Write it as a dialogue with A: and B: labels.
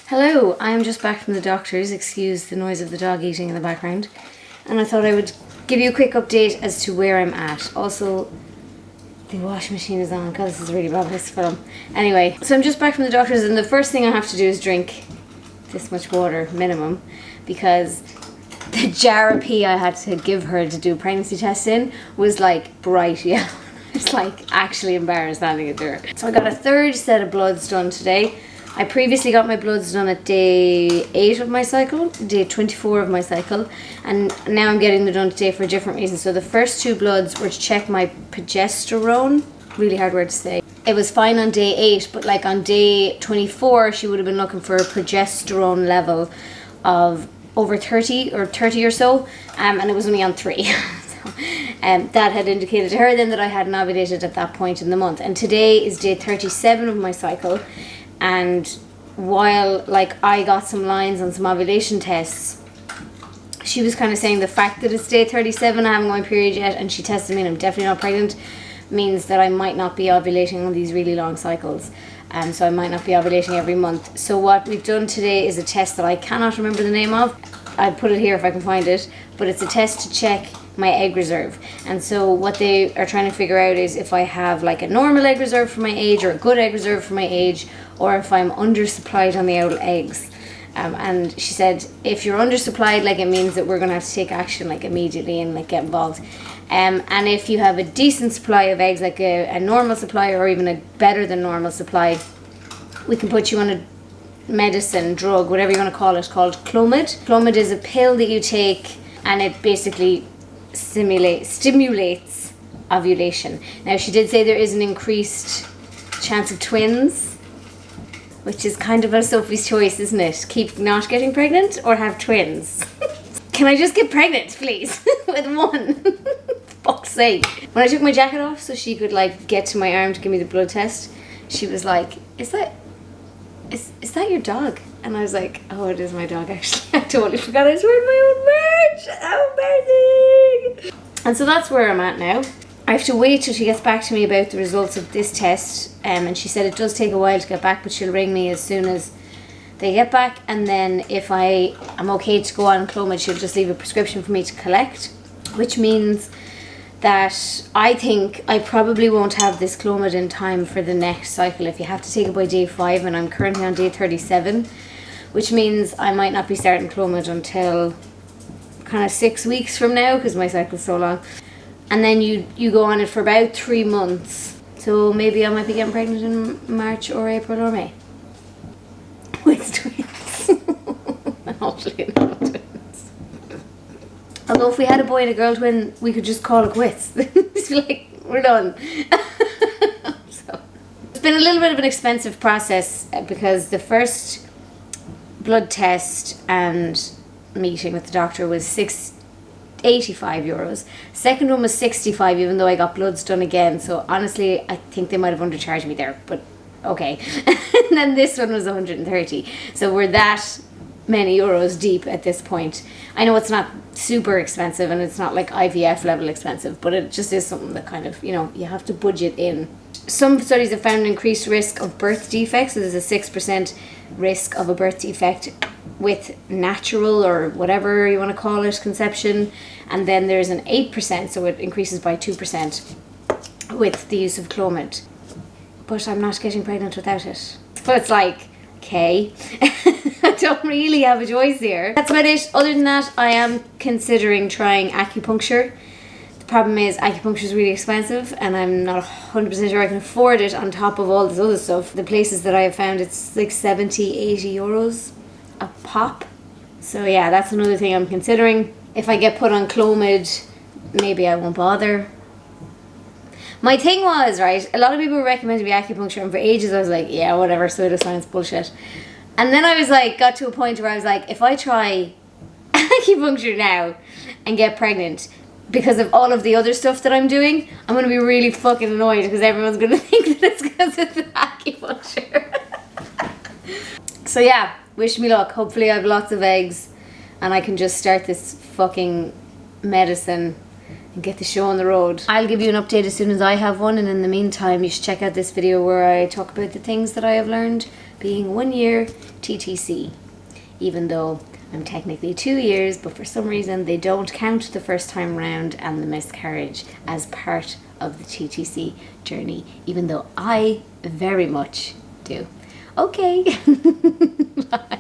A: Hello, I am just back from the doctor's. Excuse the noise of the dog eating in the background. And I thought I would give you a quick update as to where I'm at. Also, the washing machine is on. God, this is really bad this film. Anyway, so I'm just back from the doctor's and the first thing I have to do is drink this much water, minimum, because the jar of pee I had to give her to do pregnancy tests in was like bright yellow. It's like actually embarrassed handing it to her. So I got a third set of bloods done today. I previously got my bloods done at day 8 of my cycle, day 24 of my cycle, and now I'm getting them done today for a different reason. So the first 2 bloods were to check my progesterone, really hard word to say. It was fine on day 8, but like on day 24, she would have been looking for a progesterone level of over 30 or so, and it was only on 3. That had indicated to her then that I hadn't ovulated at that point in the month. And today is day 37 of my cycle. And while like I got some lines on some ovulation tests, she was kind of saying the fact that it's day 37, I haven't got my period yet, and she tested me and I'm definitely not pregnant, means that I might not be ovulating on these really long cycles. So I might not be ovulating every month. So what we've done today is a test that I cannot remember the name of. I put it here if I can find it, but it's a test to check my egg reserve. And so what they are trying to figure out is if I have like a normal egg reserve for my age or a good egg reserve for my age, or if I'm undersupplied on the old eggs. And she said if you're undersupplied, like, it means that we're gonna have to take action like immediately and like get involved. And if you have a decent supply of eggs, like a normal supply or even a better than normal supply, we can put you on a medicine, drug, whatever you want to call it, called Clomid. Clomid is a pill that you take and it basically stimulates ovulation. Now she did say there is an increased chance of twins, which is kind of a Sophie's choice, isn't it? Keep not getting pregnant or have twins. Can I just get pregnant, please? With one. Fuck's sake. When I took my jacket off so she could like get to my arm to give me the blood test, she was like, is that your dog? And I was like, oh, it is my dog actually. I totally forgot I was wearing my own merch. How embarrassing. And so that's where I'm at now. I have to wait till she gets back to me about the results of this test, and she said it does take a while to get back, but she'll ring me as soon as they get back, and then if I am okay to go on Clomid, she'll just leave a prescription for me to collect, which means that I think I probably won't have this Clomid in time for the next cycle if you have to take it by day 5, and I'm currently on day 37, which means I might not be starting Clomid until kind of 6 weeks from now because my cycle's so long. And then you go on it for about 3 months. So maybe I might be getting pregnant in March or April or May. With twins. Hopefully not twins. Although if we had a boy and a girl twin, we could just call it quits. It's like, we're done. So it's been a little bit of an expensive process because the first blood test and meeting with the doctor was 85 euros. Second one was 65, even though I got bloods done again. So honestly, I think they might have undercharged me there, but okay. And then this one was 130. So we're that many euros deep at this point. I know it's not super expensive and it's not like IVF level expensive, but it just is something that kind of, you know, you have to budget in. Some studies have found an increased risk of birth defects. So there's a 6% risk of a birth defect with natural or whatever you want to call it conception, and then there's an 8%, so it increases by 2% with the use of Clomid. But I'm not getting pregnant without it. So it's like, okay, I don't really have a choice here. That's about it. Other than that, I am considering trying acupuncture. The problem is acupuncture is really expensive and I'm not 100% sure I can afford it on top of all this other stuff. The places that I have found, it's like 70-80 euros a pop. So yeah, that's another thing I'm considering. If I get put on Clomid, maybe I won't bother. My thing was, right, a lot of people were recommending me acupuncture, and for ages I was like, yeah, whatever, pseudoscience bullshit. And then I was like, got to a point where I was like, if I try acupuncture now and get pregnant because of all of the other stuff that I'm doing, I'm going to be really fucking annoyed because everyone's going to think that it's because of the acupuncture. So yeah, wish me luck. Hopefully I have lots of eggs and I can just start this fucking medicine and get the show on the road. I'll give you an update as soon as I have one, and in the meantime you should check out this video where I talk about the things that I have learned being 1 year TTC, even though I'm technically 2 years, but for some reason they don't count the first time round and the miscarriage as part of the TTC journey, even though I very much do. Okay. Bye.